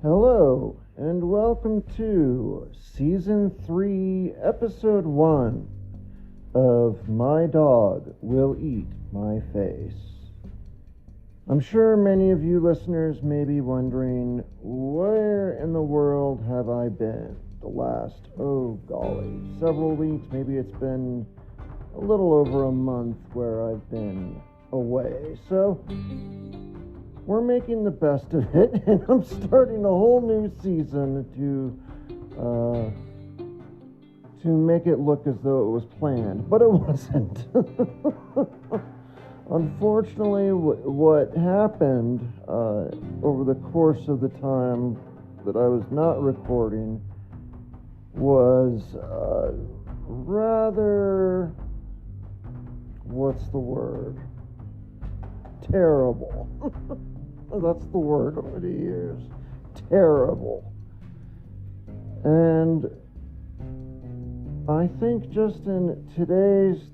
Hello, and welcome to Season 3, Episode 1 of My Dog Will Eat My Face. I'm sure many of you listeners may be wondering, where in the world have I been the last, several weeks? Maybe it's been a little over a month where I've been away. So we're making the best of it, and I'm starting a whole new season to make it look as though it was planned, but it wasn't. Unfortunately, what happened over the course of the time that I was not recording was rather, what's the word? Terrible. That's the word I'm going to use. Terrible. And I think just in today's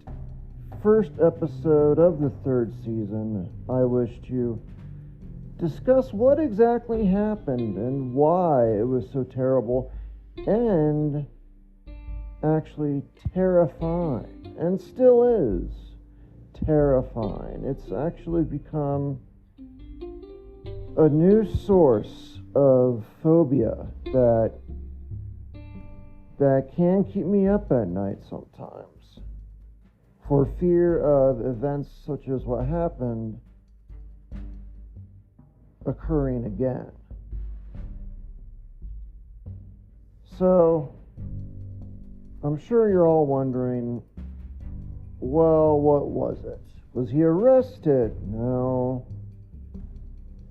first episode of the third season, I wish to discuss what exactly happened and why it was so terrible and actually terrifying, and still is terrifying. It's actually become a new source of phobia that can keep me up at night sometimes, for fear of events such as what happened occurring again. So, I'm sure you're all wondering, well, what was it? Was he arrested? No.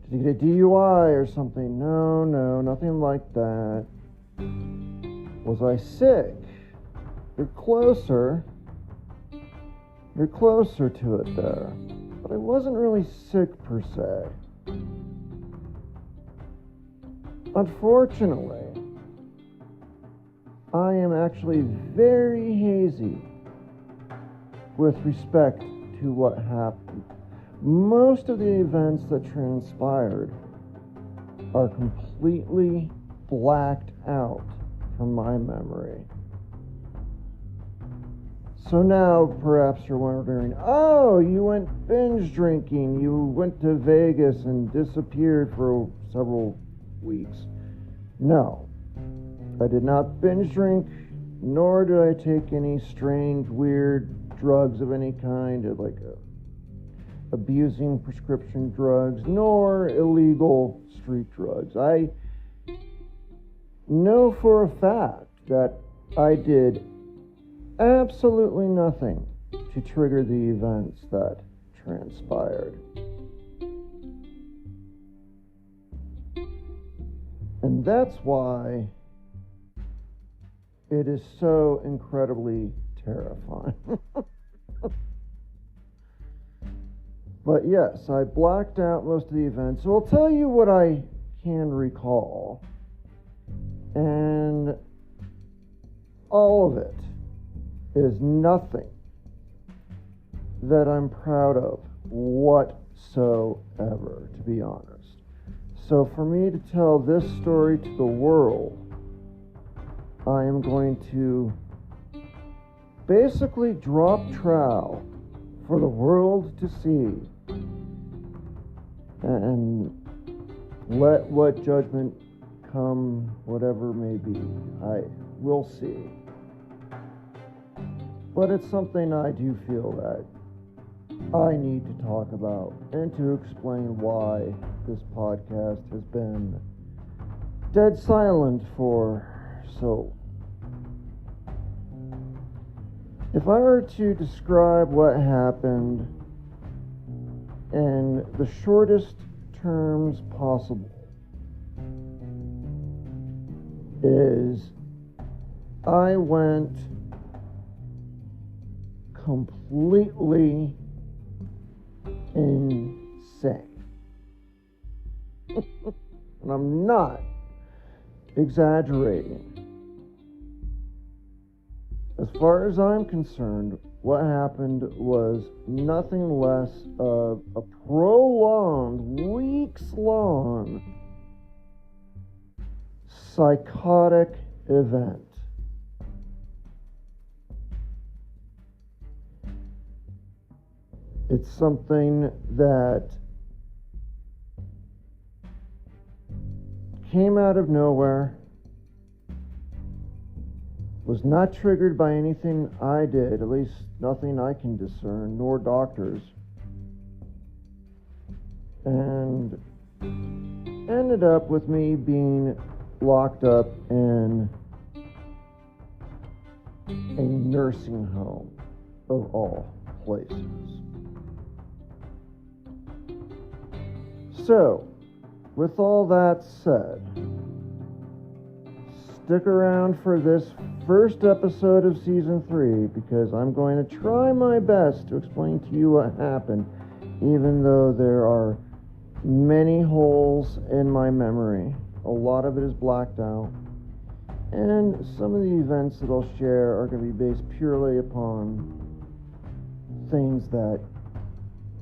Did he get a DUI or something? No, nothing like that. Was I sick? You're closer to it there. But I wasn't really sick per se. Unfortunately, I am actually very hazy with respect to what happened. Most of the events that transpired are completely blacked out from my memory. So now perhaps you're wondering, oh, you went binge drinking, you went to Vegas and disappeared for several weeks. No, I did not binge drink, nor did I take any strange, weird drugs of any kind, like abusing prescription drugs, nor illegal street drugs. I know for a fact that I did absolutely nothing to trigger the events that transpired. And that's why it is so incredibly terrifying. But yes, I blacked out most of the events. So I'll tell you what I can recall. And all of it is nothing that I'm proud of whatsoever, to be honest. So for me to tell this story to the world, I am going to basically drop trowel for the world to see and let what judgment come, whatever may be. I will see. But it's something I do feel that I need to talk about and to explain why this podcast has been dead silent for so. If I were to describe what happened in the shortest terms possible, is I went completely insane. And I'm not exaggerating. As far as I'm concerned, what happened was nothing less of a prolonged, weeks-long psychotic event. It's something that came out of nowhere, was not triggered by anything I did, at least nothing I can discern, nor doctors, and ended up with me being locked up in a nursing home, of all places. So, with all that said, stick around for this first episode of Season 3, because I'm going to try my best to explain to you what happened, even though there are many holes in my memory. A lot of it is blacked out, and some of the events that I'll share are going to be based purely upon things that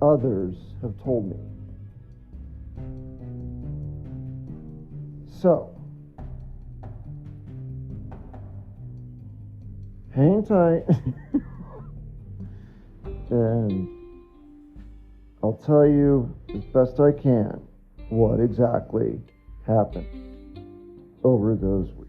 others have told me. So, hang tight, and I'll tell you as best I can what exactly happened over those weeks.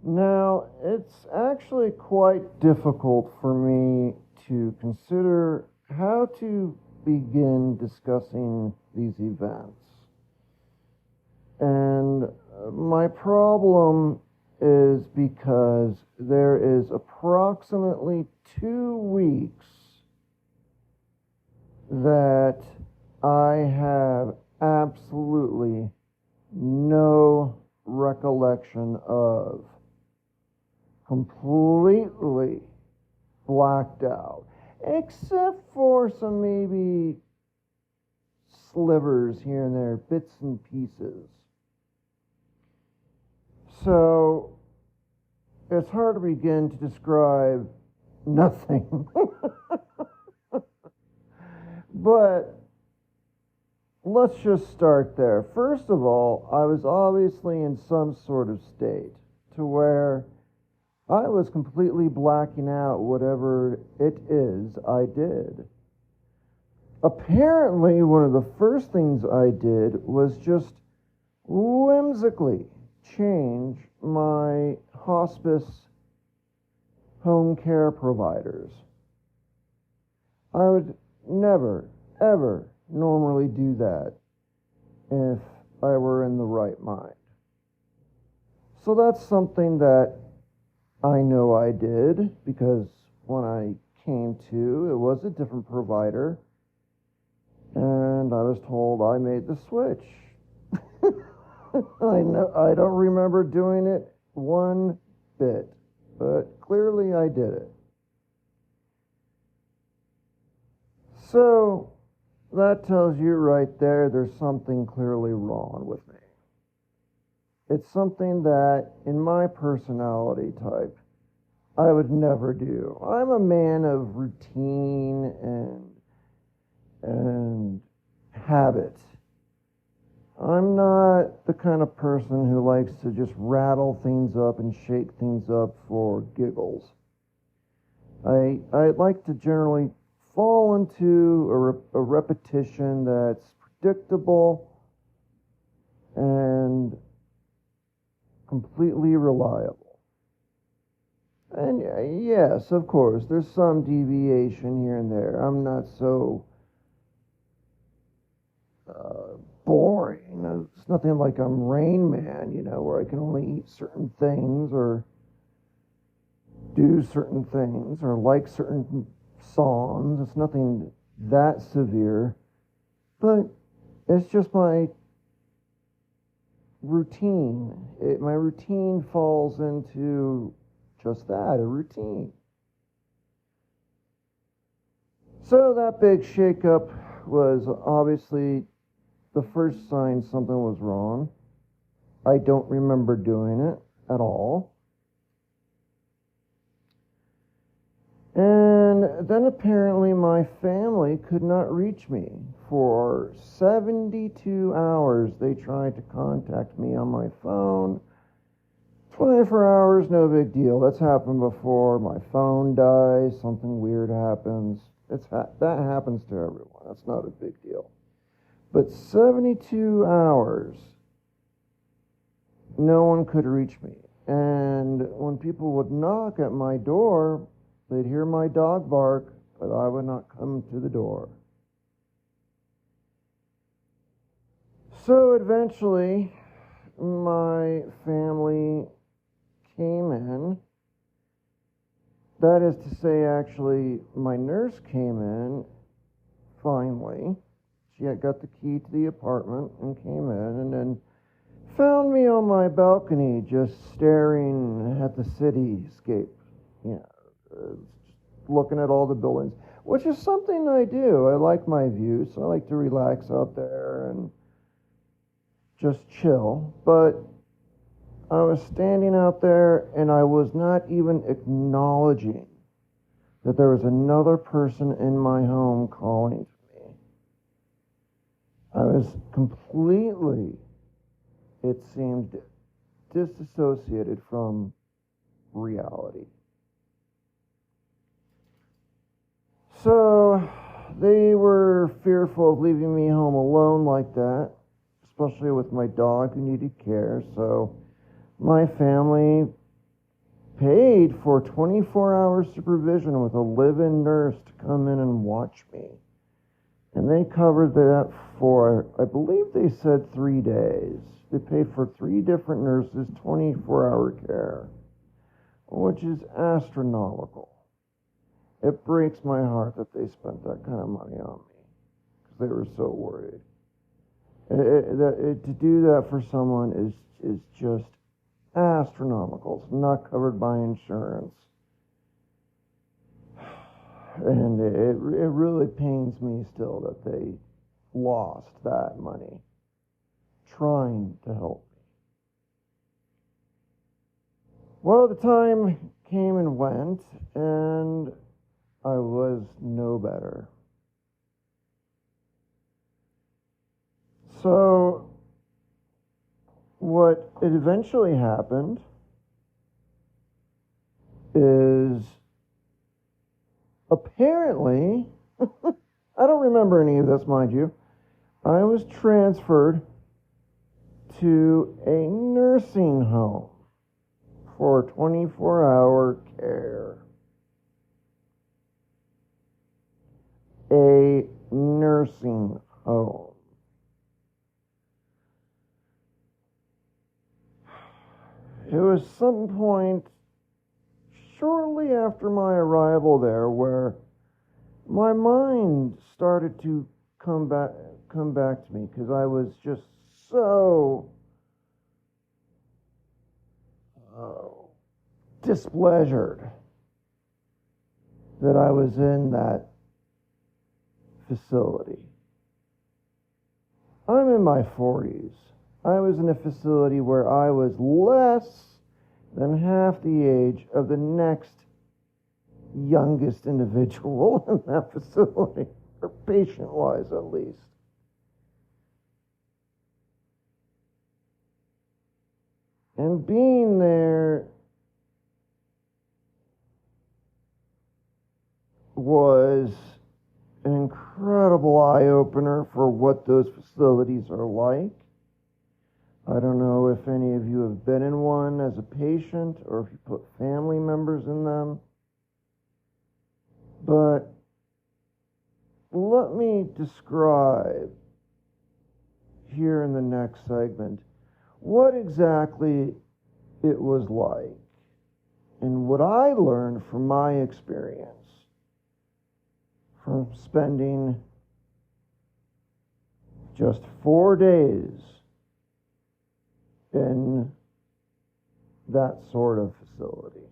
Now, it's actually quite difficult for me to consider how to begin discussing these events. And my problem is because there is approximately 2 weeks that I have absolutely no recollection of. Completely blacked out, except for some maybe slivers here and there, bits and pieces. So it's hard to begin to describe nothing. But let's just start there. First of all, I was obviously in some sort of state to where I was completely blacking out whatever it is I did. Apparently, one of the first things I did was just whimsically change my hospice home care providers. I would never, ever normally do that if I were in the right mind. So that's something that I know I did, because when I came to, it was a different provider, and I was told I made the switch. I don't remember doing it one bit, but clearly I did it. So that tells you right there there's something clearly wrong with me. It's something that, in my personality type, I would never do. I'm a man of routine and habit. I'm not the kind of person who likes to just rattle things up and shake things up for giggles. I like to generally fall into a repetition that's predictable and completely reliable. And yes, of course, there's some deviation here and there. I'm not so boring. It's nothing like I'm Rain Man, where I can only eat certain things or do certain things or like certain songs. It's nothing that severe, but it's just my routine. My routine falls into just that, a routine. So that big shakeup was obviously the first sign something was wrong. I don't remember doing it at all. And then apparently my family could not reach me. For 72 hours, they tried to contact me on my phone. 24 hours, no big deal. That's happened before. My phone dies, something weird happens. That happens to everyone. That's not a big deal. But 72 hours, no one could reach me. And when people would knock at my door, they'd hear my dog bark, but I would not come to the door. So eventually, my family came in. That is to say, actually, my nurse came in, finally. She had got the key to the apartment and came in, and then found me on my balcony just staring at the cityscape, looking at all the buildings, which is something I do. I like my view, so I like to relax out there and just chill. But I was standing out there and I was not even acknowledging that there was another person in my home calling to me. I was completely, it seemed, disassociated from reality. So they were fearful of leaving me home alone like that, especially with my dog who needed care. So my family paid for 24-hour supervision with a live-in nurse to come in and watch me. And they covered that for, I believe they said 3 days. They paid for 3 different nurses, 24-hour care, which is astronomical. It breaks my heart that they spent that kind of money on me because they were so worried. To do that for someone is just astronomical. It's not covered by insurance. And it really pains me still that they lost that money trying to help me. Well, the time came and went, and I was no better. So what eventually happened is apparently, I don't remember any of this, mind you, I was transferred to a nursing home for 24-hour care. A nursing home. It was some point shortly after my arrival there where my mind started to come back to me because I was just so displeasured that I was in that facility. I'm in my 40s. I was in a facility where I was less than half the age of the next youngest individual in that facility, or patient-wise at least. And being there was an incredible eye-opener for what those facilities are like. I don't know if any of you have been in one as a patient or if you put family members in them. But let me describe here in the next segment what exactly it was like and what I learned from my experience from spending just 4 days in that sort of facility.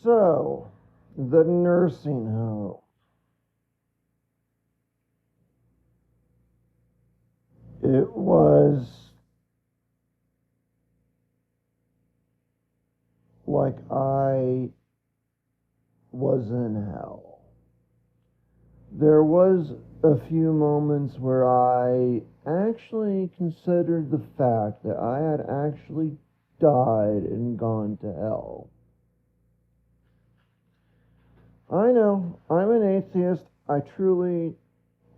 So, the nursing home. It was like I was in hell. There was a few moments where I actually considered the fact that I had actually died and gone to hell. I know, I'm an atheist. I truly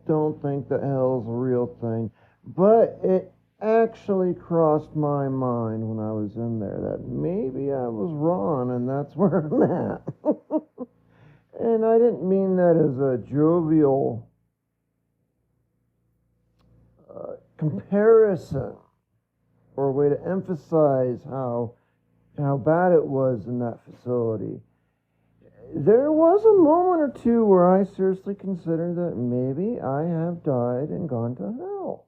don't think that hell's a real thing, but it actually crossed my mind when I was in there that maybe I was wrong and that's where I'm at. And I didn't mean that as a jovial comparison or a way to emphasize how bad it was in that facility. There was a moment or two where I seriously considered that maybe I have died and gone to hell.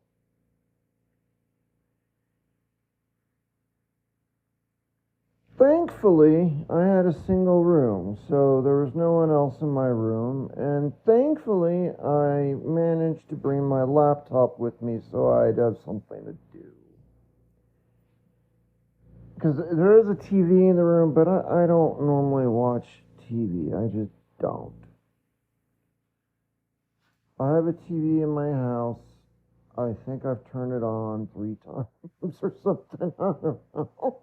Thankfully, I had a single room, so there was no one else in my room, and thankfully, I managed to bring my laptop with me so I'd have something to do. Because there is a TV in the room, but I don't normally watch TV. I just don't. I have a TV in my house. I think I've turned it on 3 times or something. I don't know.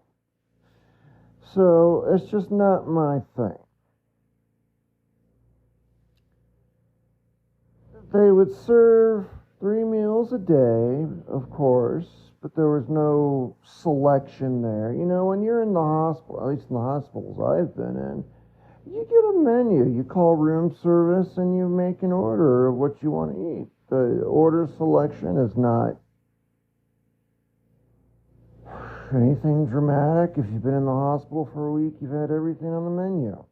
So it's just not my thing. They would serve 3 meals a day, of course, but there was no selection there. You know, when you're in the hospital, at least in the hospitals I've been in, you get a menu. You call room service and you make an order of what you want to eat. The order selection is not anything dramatic. If you've been in the hospital for a week, you've had everything on the menu.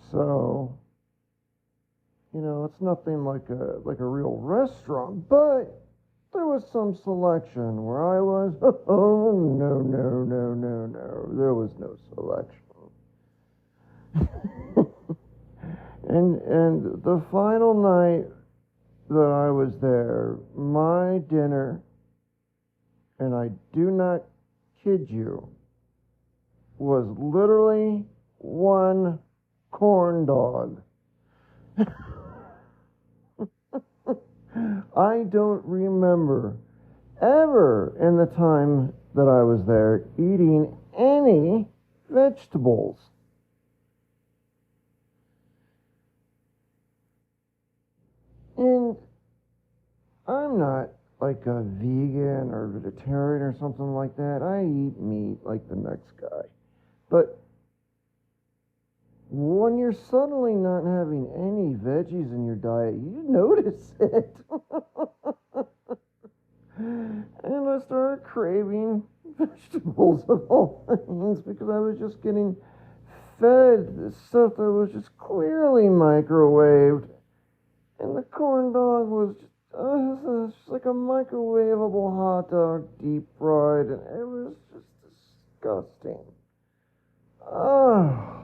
So, you know, it's nothing like a real restaurant, but there was some selection where I was, oh, no, there was no selection. And the final night that I was there, my dinner, and I do not kid you, was literally 1 corn dog. I don't remember ever in the time that I was there eating any vegetables. And I'm not like a vegan or vegetarian or something like that. I eat meat like the next guy. But when you're suddenly not having any veggies in your diet, you notice it. And I started craving vegetables of all things because I was just getting fed stuff that was just clearly microwaved. And the corn dog was just like a microwavable hot dog, deep fried, and it was just disgusting. Oh.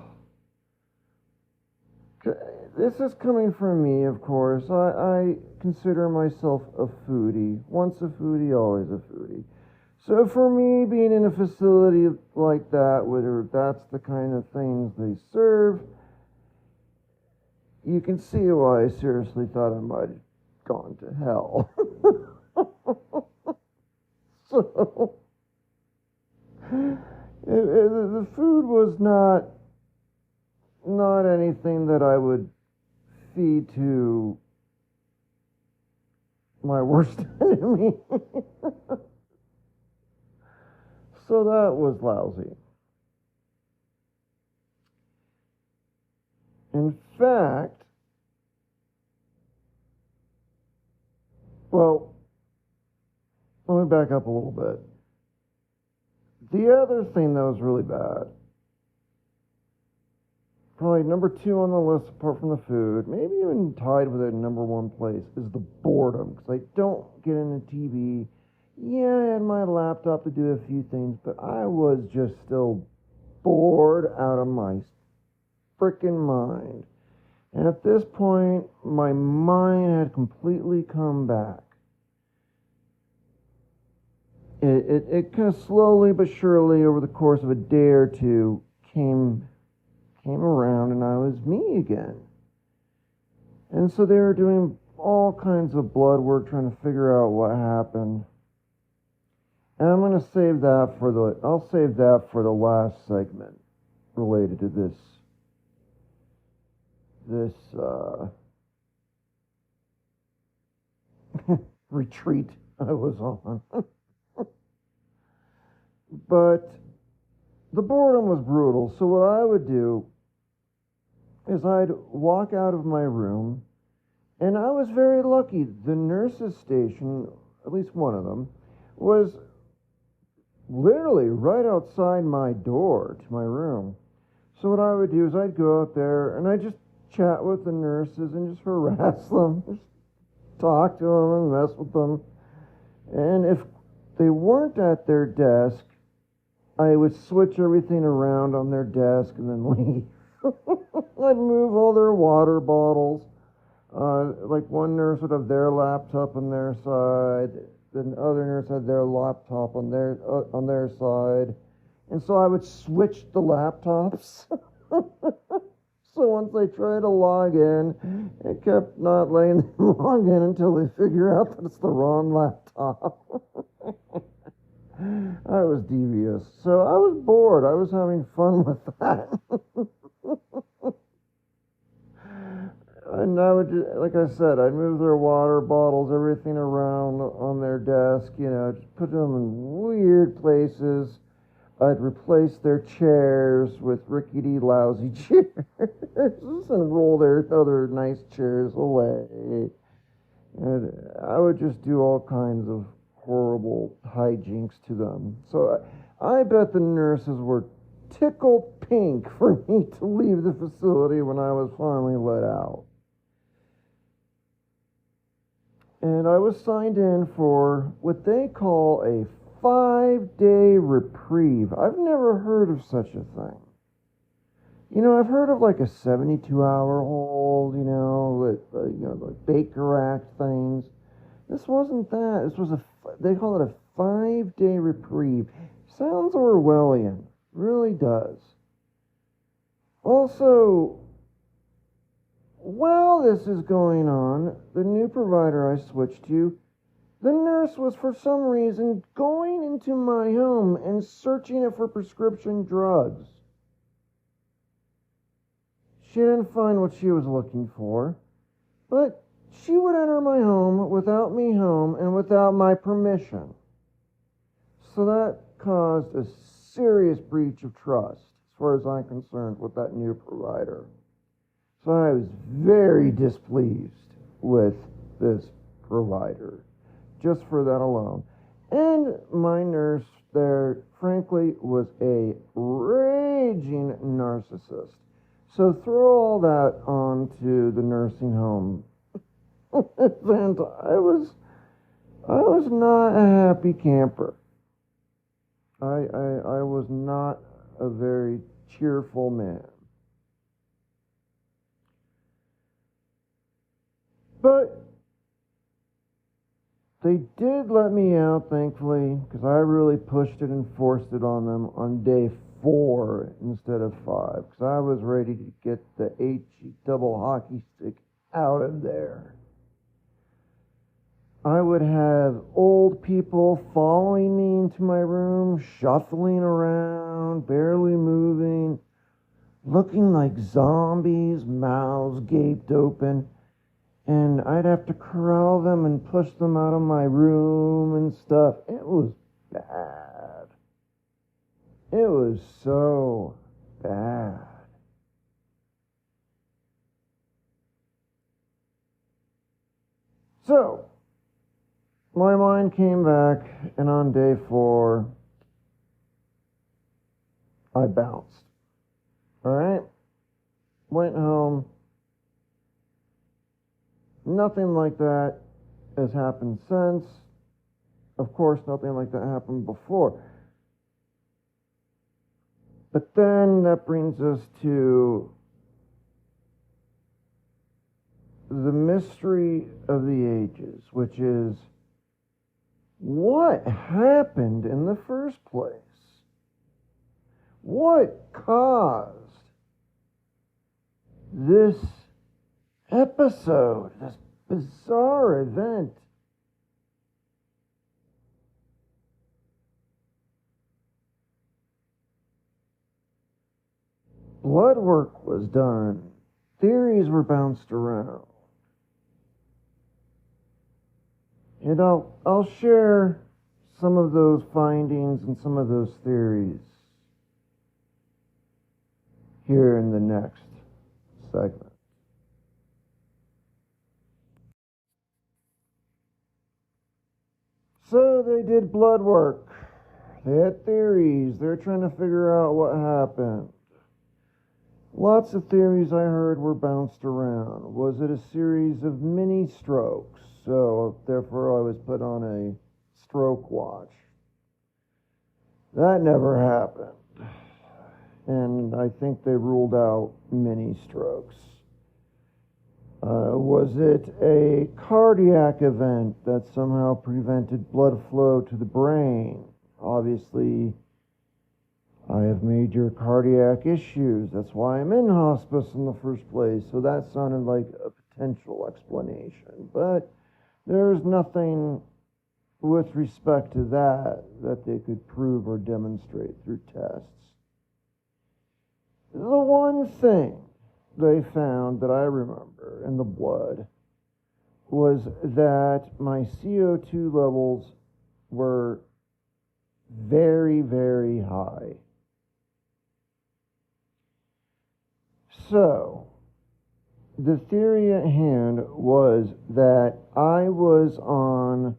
This is coming from me, of course. I consider myself a foodie. Once a foodie, always a foodie. So for me, being in a facility like that, where that's the kind of things they serve, you can see why I seriously thought I might have gone to hell. So, the food was not anything that I would feed to my worst enemy. So that was lousy. In fact, well, let me back up a little bit. The other thing that was really bad, probably number 2 on the list apart from the food, maybe even tied with it in number 1 place, is the boredom. Because I don't get into TV. Yeah, I had my laptop to do a few things, but I was just still bored out of my freaking mind. And at this point, my mind had completely come back. it kind of slowly but surely over the course of a day or two came around, and I was me again. And so they were doing all kinds of blood work trying to figure out what happened. And I'm going to save that for the last segment related to this retreat I was on. But the boredom was brutal, so what I would do is I'd walk out of my room, and I was very lucky. The nurse's station, at least one of them, was literally right outside my door to my room. So what I would do is I'd go out there and I'd just chat with the nurses and just harass them, just talk to them and mess with them. And if they weren't at their desk, I would switch everything around on their desk and then leave. I'd move all their water bottles. Like one nurse would have their laptop on their side, then the other nurse had their laptop on their side, and so I would switch the laptops. So once they tried to log in, it kept not letting them log in until they figure out that it's the wrong laptop. I was devious, so I was bored. I was having fun with that. And I would, like I said, I'd move their water bottles, everything around on their desk, just put them in weird places. I'd replace their chairs with rickety, lousy chairs and roll their other nice chairs away. And I would just do all kinds of horrible hijinks to them. So I bet the nurses were tickled pink for me to leave the facility when I was finally let out. And I was signed in for what they call a 5-day reprieve. I've never heard of such a thing. I've heard of like a 72-hour hold, like Baker Act things. This wasn't that. They call it a 5-day reprieve. Sounds Orwellian. Really does. Also, while this is going on, the new provider I switched to, the nurse was for some reason going into my home and searching it for prescription drugs. She didn't find what she was looking for, but she would enter my home without me home and without my permission. So that caused a serious breach of trust, as far as I'm concerned, with that new provider. So I was very displeased with this provider, just for that alone. And my nurse there, frankly, was a raging narcissist. So throw all that onto the nursing home. And I was not a happy camper. I was not a very cheerful man. But they did let me out, thankfully, because I really pushed it and forced it on them on day 4 instead of 5, because I was ready to get the double hockey stick out of there. I would have old people following me into my room, shuffling around, barely moving, looking like zombies, mouths gaped open. And I'd have to corral them and push them out of my room and stuff. It was bad. It was so bad. So, my mind came back, and on day 4, I bounced. Alright? Went home. Nothing like that has happened since. Of course, nothing like that happened before. But then that brings us to the mystery of the ages, which is what happened in the first place? What caused this episode, this bizarre event? Blood work was done. Theories were bounced around. And I'll share some of those findings and some of those theories here in the next segment. So they did blood work. They had theories. They're trying to figure out what happened. Lots of theories I heard were bounced around. Was it a series of mini strokes? So therefore I was put on a stroke watch. That never happened. And I think they ruled out mini strokes. Was it a cardiac event that somehow prevented blood flow to the brain? Obviously, I have major cardiac issues. That's why I'm in hospice in the first place. So that sounded like a potential explanation. But there's nothing with respect to that they could prove or demonstrate through tests. The one thing they found that I remember in the blood was that my CO2 levels were very, very high. So, the theory at hand was that I was on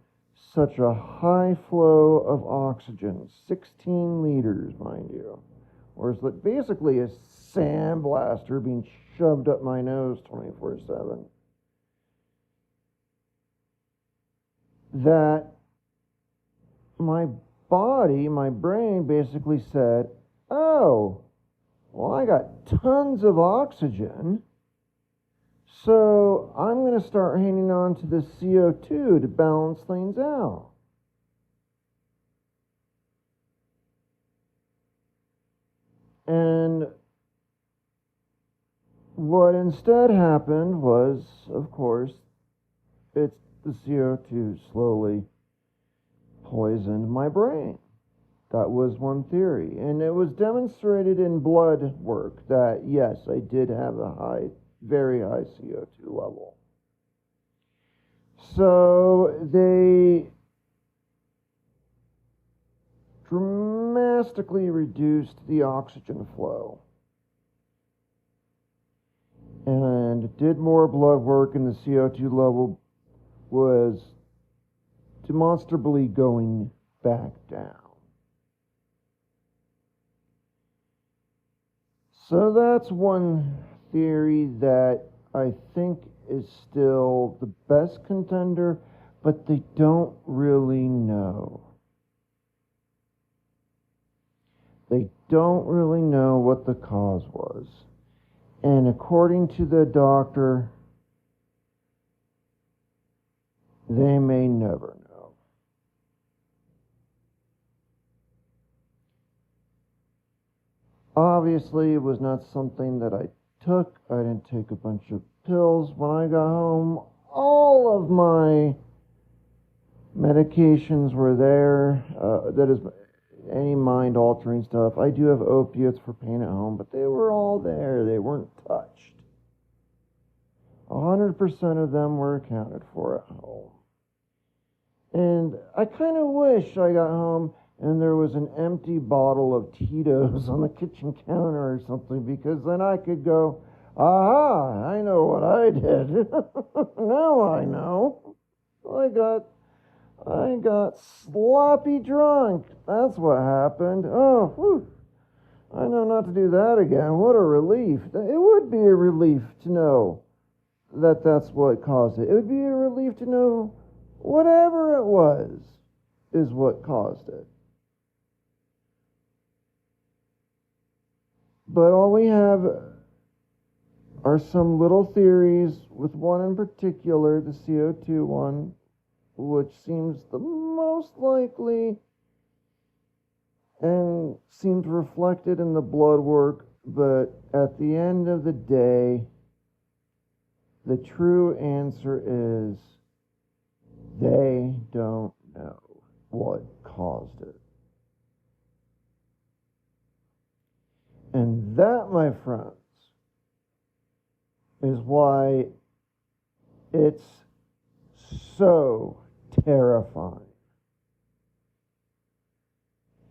such a high flow of oxygen, 16 liters, mind you, or it's like basically a sandblaster being shoved up my nose 24/7, that my body, my brain basically said, oh, well, I got tons of oxygen, so I'm going to start hanging on to the CO2 to balance things out. And what instead happened was, of course, it's the CO2 slowly poisoned my brain. That was one theory. And it was demonstrated in blood work that, yes, I did have a very high CO2 level. So they dramatically reduced the oxygen flow and did more blood work, and the CO2 level was demonstrably going back down. So that's one theory that I think is still the best contender, but they don't really know. They don't really know what the cause was. And according to the doctor, they may never know. Obviously, it was not something that I took. I didn't take a bunch of pills. When I got home, all of my medications were there. That is any mind-altering stuff. I do have opiates for pain at home, but they were all there. They weren't touched. 100% of them were accounted for at home. And I kind of wish I got home and there was an empty bottle of Tito's on the kitchen counter or something, because then I could go, aha, I know what I did. Now I know. I got sloppy drunk. That's what happened. Oh, whew. I know not to do that again. What a relief. It would be a relief to know that that's what caused it. It would be a relief to know whatever it was is what caused it. But all we have are some little theories, with one in particular, the CO2 one, which seems the most likely and seems reflected in the blood work, but at the end of the day, the true answer is they don't know what caused it. And that, my friends, is why it's so terrifying.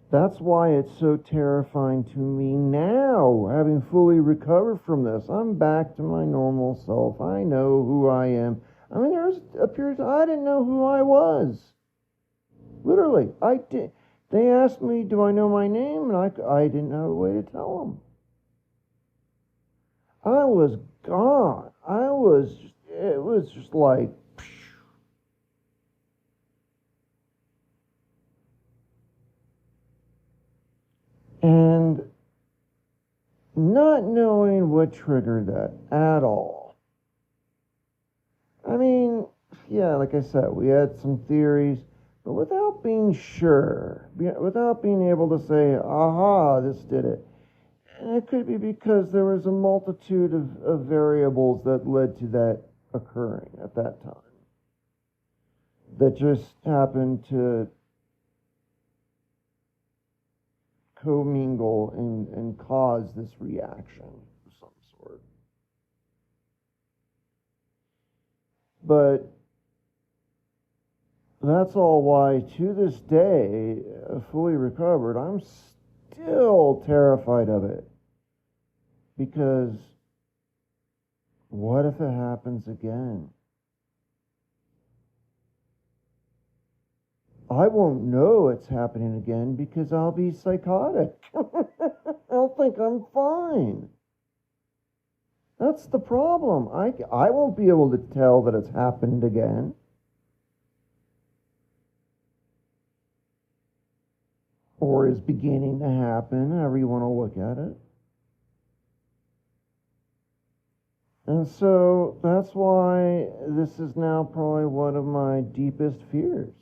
That's why it's so terrifying to me now, having fully recovered from this. I'm back to my normal self. I know who I am. I mean, there was a period I didn't know who I was. Literally, I did. They asked me, do I know my name? And I didn't have a way to tell them. I was gone. It was just like, and not knowing what triggered that at all. I mean, yeah, like I said, we had some theories, but without being sure, without being able to say, aha, this did it. And it could be because there was a multitude of variables that led to that occurring at that time, that just happened to commingle and cause this reaction of some sort. But that's all why, to this day, fully recovered, I'm still terrified of it. Because what if it happens again? I won't know it's happening again because I'll be psychotic. I'll think I'm fine. That's the problem. I won't be able to tell that it's happened again. Or is beginning to happen, however you want to look at it. And so that's why this is now probably one of my deepest fears.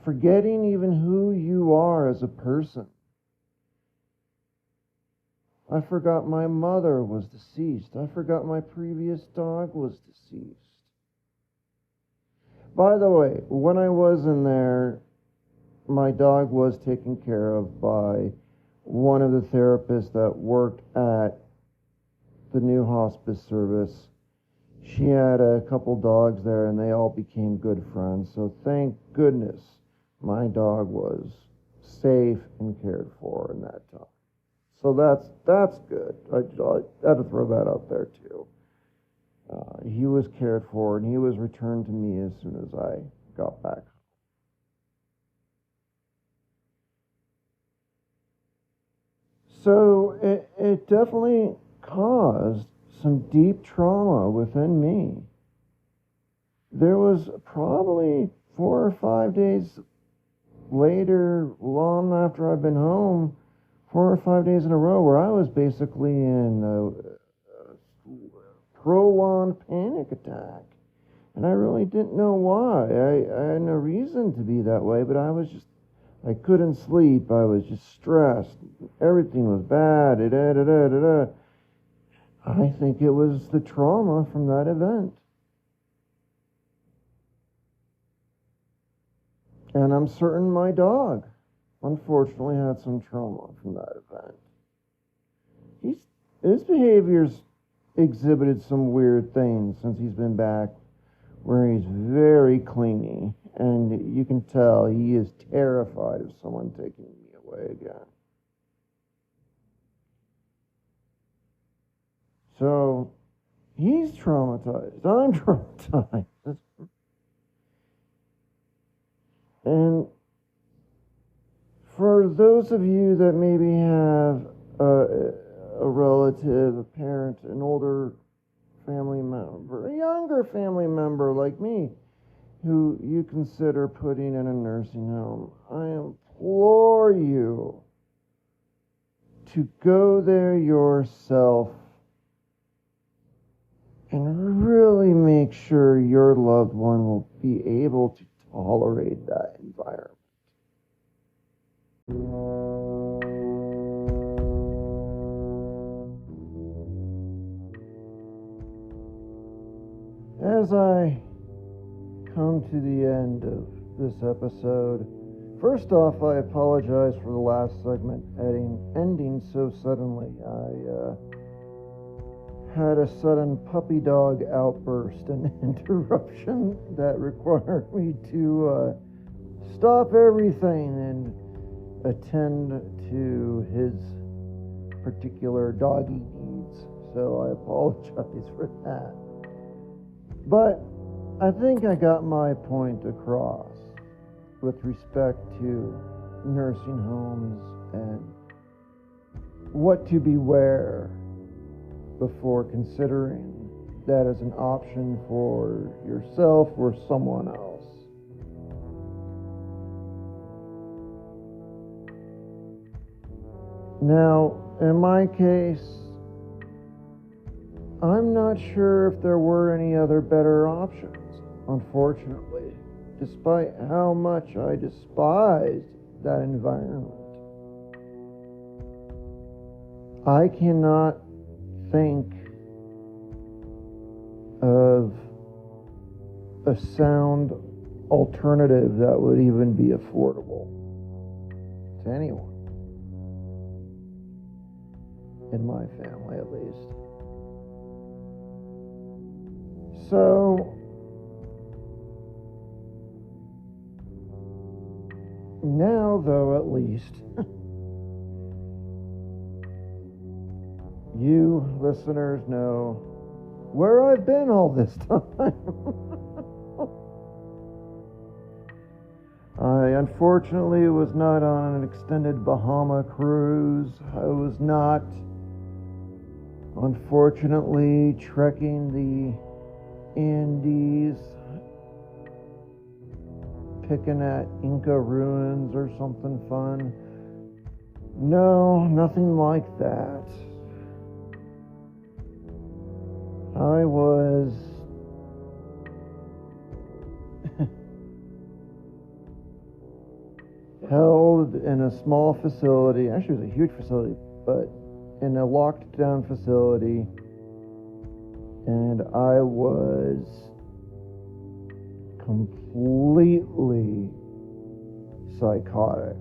Forgetting even who you are as a person. I forgot my mother was deceased. I forgot my previous dog was deceased. By the way, when I was in there, my dog was taken care of by one of the therapists that worked at the new hospice service. She had a couple dogs there, and they all became good friends. So thank goodness my dog was safe and cared for in that time. So that's good. I had to throw that out there too. He was cared for, and he was returned to me as soon as I got back. So it definitely caused some deep trauma within me. There was probably 4 or 5 days later, long after I've been home, 4 or 5 days in a row, where I was basically in a prolonged panic attack. And I really didn't know why. I had no reason to be that way, but I couldn't sleep. I was just stressed. Everything was bad. I think it was the trauma from that event. And I'm certain my dog, unfortunately, had some trauma from that event. His behavior's exhibited some weird things since he's been back, where he's very clingy, and you can tell he is terrified of someone taking me away again. So he's traumatized. I'm traumatized. And for those of you that maybe have a relative, a parent, an older family member, a younger family member like me, who you consider putting in a nursing home, I implore you to go there yourself and really make sure your loved one will be able to tolerate that environment. As I come to the end of this episode, first off, I apologize for the last segment ending so suddenly. I had a sudden puppy dog outburst and interruption that required me to stop everything and attend to his particular doggy needs. So I apologize for that. But I think I got my point across with respect to nursing homes and what to beware before considering that as an option for yourself or someone else. Now, in my case, I'm not sure if there were any other better options, unfortunately, despite how much I despised that environment. I cannot think of a sound alternative that would even be affordable to anyone, in my family at least. So now, though, at least you listeners know where I've been all this time. I unfortunately was not on an extended Bahama cruise. I was not, unfortunately, trekking the Andes, picking at Inca ruins or something fun. No, nothing like that. I was held in a small facility. Actually, it was a huge facility, but in a locked down facility. And I was completely psychotic.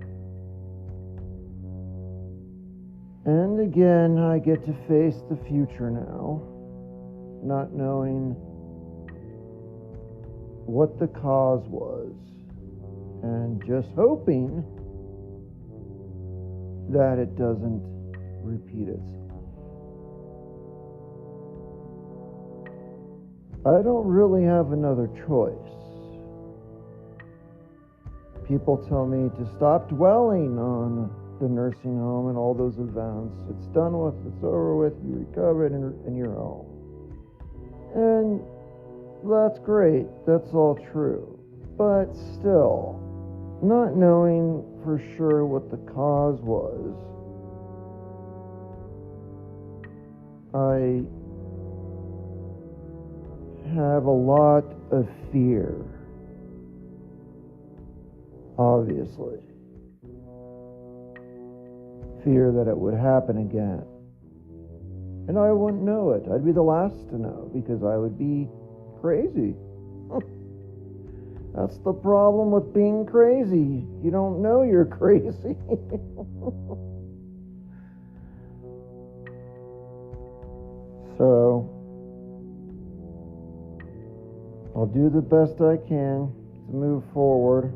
And again, I get to face the future now, not knowing what the cause was, and just hoping that it doesn't repeat itself. I don't really have another choice. People tell me to stop dwelling on the nursing home and all those events. It's done with, it's over with, you recovered and you're home. And that's great, that's all true. But still, not knowing for sure what the cause was, I have a lot of fear, obviously. Fear that it would happen again. And I wouldn't know it. I'd be the last to know because I would be crazy. That's the problem with being crazy. You don't know you're crazy. So I'll do the best I can to move forward.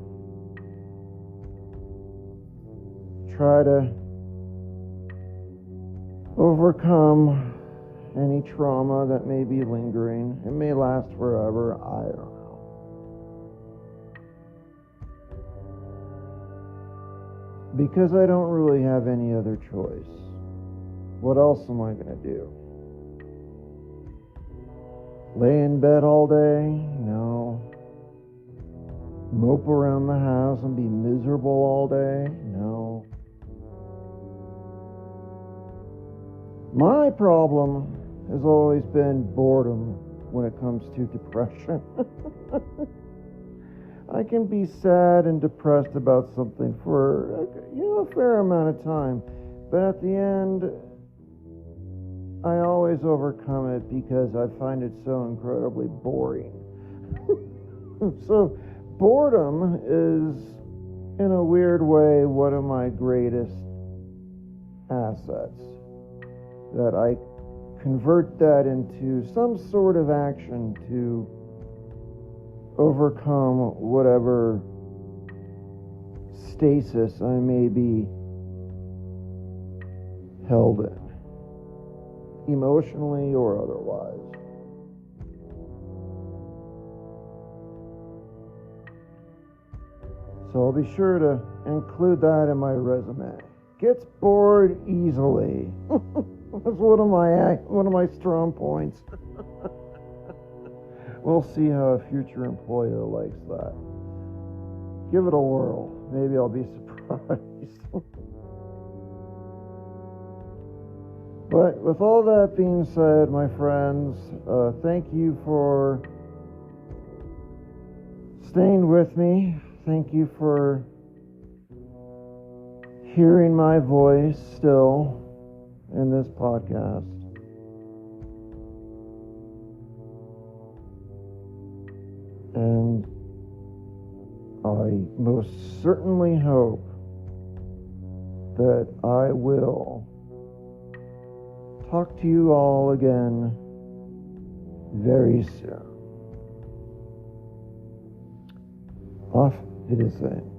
Try to overcome any trauma that may be lingering. It may last forever. I don't know. Because I don't really have any other choice. What else am I going to do? Lay in bed all day? No. Mope around the house and be miserable all day? No. My problem has always been boredom when it comes to depression. I can be sad and depressed about something for a fair amount of time, but at the end, I always overcome it because I find it so incredibly boring. So boredom is, in a weird way, one of my greatest assets. That I convert that into some sort of action to overcome whatever stasis I may be held in, emotionally or otherwise. So I'll be sure to include that in my resume. Gets bored easily. That's one of my strong points. We'll see how a future employer likes that. Give it a whirl. Maybe I'll be surprised. But with all that being said, my friends, thank you for staying with me. Thank you for hearing my voice still in this podcast. And I most certainly hope that I will talk to you all again very soon. Auf Wiedersehen.